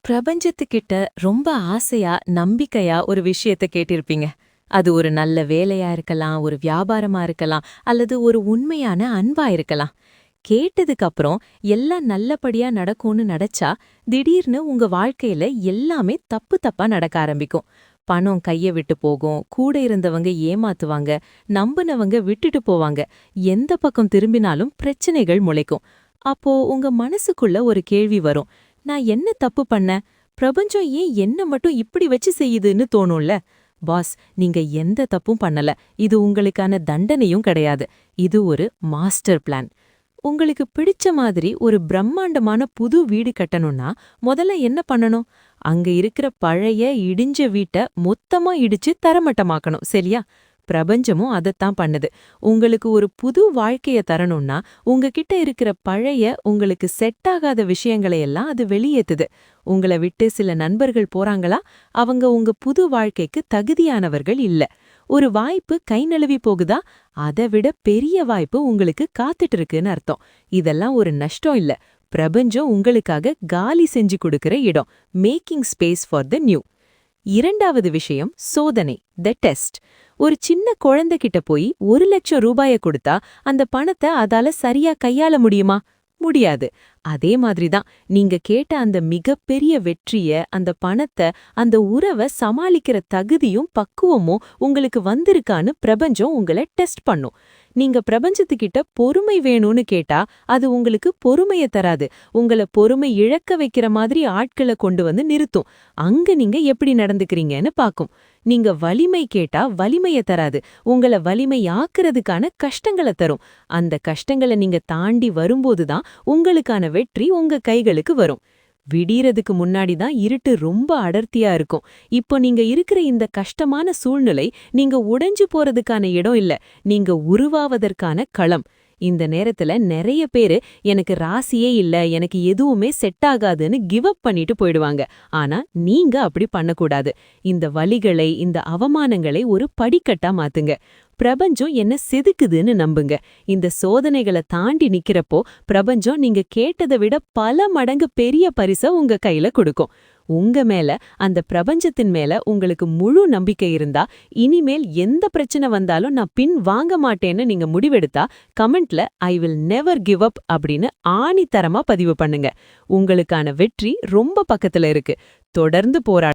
பிரபஞ்சத்துக்கிட்ட ரொம்ப ஆசையா, நம்பிக்கையா ஒரு விஷயத்த கேட்டிருப்பீங்க. அது ஒரு நல்ல வேலையா இருக்கலாம், ஒரு வியாபாரமா இருக்கலாம், அல்லது ஒரு உண்மையான அன்பா இருக்கலாம். கேட்டதுக்கு அப்புறம் எல்லாம் நல்லபடியா நடக்கும்னு நெனச்சா, திடீர்னு உங்க வாழ்க்கையில எல்லாமே தப்பு தப்பா நடக்க ஆரம்பிக்கும். பணம் கைய விட்டு போகும், கூட இருந்தவங்க ஏமாத்துவாங்க, நம்புனவங்க விட்டுட்டு போவாங்க. எந்த பக்கம் திரும்பினாலும் பிரச்சனைகள் முளைக்கும். அப்போ உங்க மனசுக்குள்ள ஒரு கேள்வி வரும். நான் என்ன தப்பு பண்ணேன்? பிரபஞ்சம் ஏன் என்ன மட்டும் இப்படி வச்சு செய்யுதுன்னு தோணும்ல? பாஸ், நீங்க எந்த தப்பும் பண்ணல. இது உங்களுக்கான தண்டனையும் கிடையாது. இது ஒரு மாஸ்டர் பிளான். உங்களுக்கு பிடிச்ச மாதிரி ஒரு பிரம்மாண்டமான புது வீடு கட்டணும்னா முதல்ல என்ன பண்ணணும்? அங்க இருக்கிற பழைய இடிஞ்ச வீட்ட மொத்தமா இடிச்சு தரமட்டமாக்கணும், சரியா? பிரபஞ்சமும் அதத்தான் பண்ணுது. உங்களுக்கு ஒரு புது வாழ்க்கைய தரணும்னா உங்ககிட்ட இருக்கிற பழைய, உங்களுக்கு செட் ஆகாத விஷயங்களை எல்லாம் அது வெளியேத்துது. உங்கள விட்டு சில நண்பர்கள் போறாங்களா? அவங்க உங்க புது வாழ்க்கைக்கு தகுதியானவர்கள் இல்ல. ஒரு வாய்ப்பு கை நழுவி போகுதா? அதை விட பெரிய வாய்ப்பு உங்களுக்கு காத்துட்டு இருக்குன்னு அர்த்தம். இதெல்லாம் ஒரு நஷ்டம் இல்ல. பிரபஞ்சம் உங்களுக்காக காலி செஞ்சு கொடுக்கிற இடம். Making space for the new. இரண்டாவது விஷயம் சோதனை, த டெஸ்ட். ஒரு சின்ன குழந்தைகிட்ட போய் 1,00,000 ரூபாய கொடுத்தா அந்த பணத்தை அதால சரியா கையாள முடியுமா? முடியாது. அதே மாதிரிதான் நீங்க கேட்ட அந்த மிகப்பெரிய வெற்றிய, அந்த பணத்தை, அந்த உறவை சமாளிக்கிற தகுதியும் பக்குவமும் உங்களுக்கு வந்திருக்கான்னு பிரபஞ்சம் உங்களை டெஸ்ட் பண்ணும். நீங்க பிரபஞ்சத்துக்கிட்ட பொறுமை வேணும்னு கேட்டா அது உங்களுக்கு பொறுமைய தராது. உங்கள பொறுமை இழக்க வைக்கிற மாதிரி ஆட்களை கொண்டு வந்து நிறுத்தும். அங்க நீங்க எப்படி நடந்துக்கிறீங்கன்னு பாக்கும். நீங்க வலிமை கேட்டா வலிமைய தராது. உங்கள வலிமையாக்குறதுக்கான கஷ்டங்களை தரும். அந்த கஷ்டங்களை நீங்க தாண்டி வரும்போதுதான் உங்களுக்கான வெற்றி உங்க கைகளுக்கு வரும். விடியறதுக்கு முன்னாடி தான் இருட்டு ரொம்ப அடர்த்தியா இருக்கும். இப்போ நீங்க இருக்கிற இந்த கஷ்டமான சூழ்நிலை நீங்க உடைஞ்சு போறதுக்கான இடம் இல்ல, நீங்க உருவாவதற்கான களம். இந்த நேரத்துல நிறைய பேரு எனக்கு ராசியே இல்ல, எனக்கு எதுவுமே செட் ஆகாதுன்னு கிவ் அப் பண்ணிட்டு போயிடுவாங்க. ஆனா நீங்க அப்படி பண்ணக்கூடாது. இந்த வலிகளை, இந்த அவமானங்களை ஒரு படிக்கட்டா மாத்துங்க. பிரபஞ்சம் என்ன செதுக்குதுன்னு நம்புங்க. இந்த சோதனைகளை தாண்டி நிக்கிறப்போ பிரபஞ்சம் நீங்க கேட்டதை விட பல மடங்கு பெரிய பரிசை உங்க கையில கொடுக்கும். உங்க மேல, அந்த பிரபஞ்சத்தின் மேல உங்களுக்கு முழு நம்பிக்கை இருந்தா, இனிமேல் எந்த பிரச்சனை வந்தாலும் நான் பின் வாங்க மாட்டேன்னு நீங்க முடிவெடுத்தா கமெண்ட்ல I will never give up அப்படின்னு ஆணித்தரமா பதிவு பண்ணுங்க. உங்களுக்கான வெற்றி ரொம்ப பக்கத்துல இருக்கு. தொடர்ந்து போராட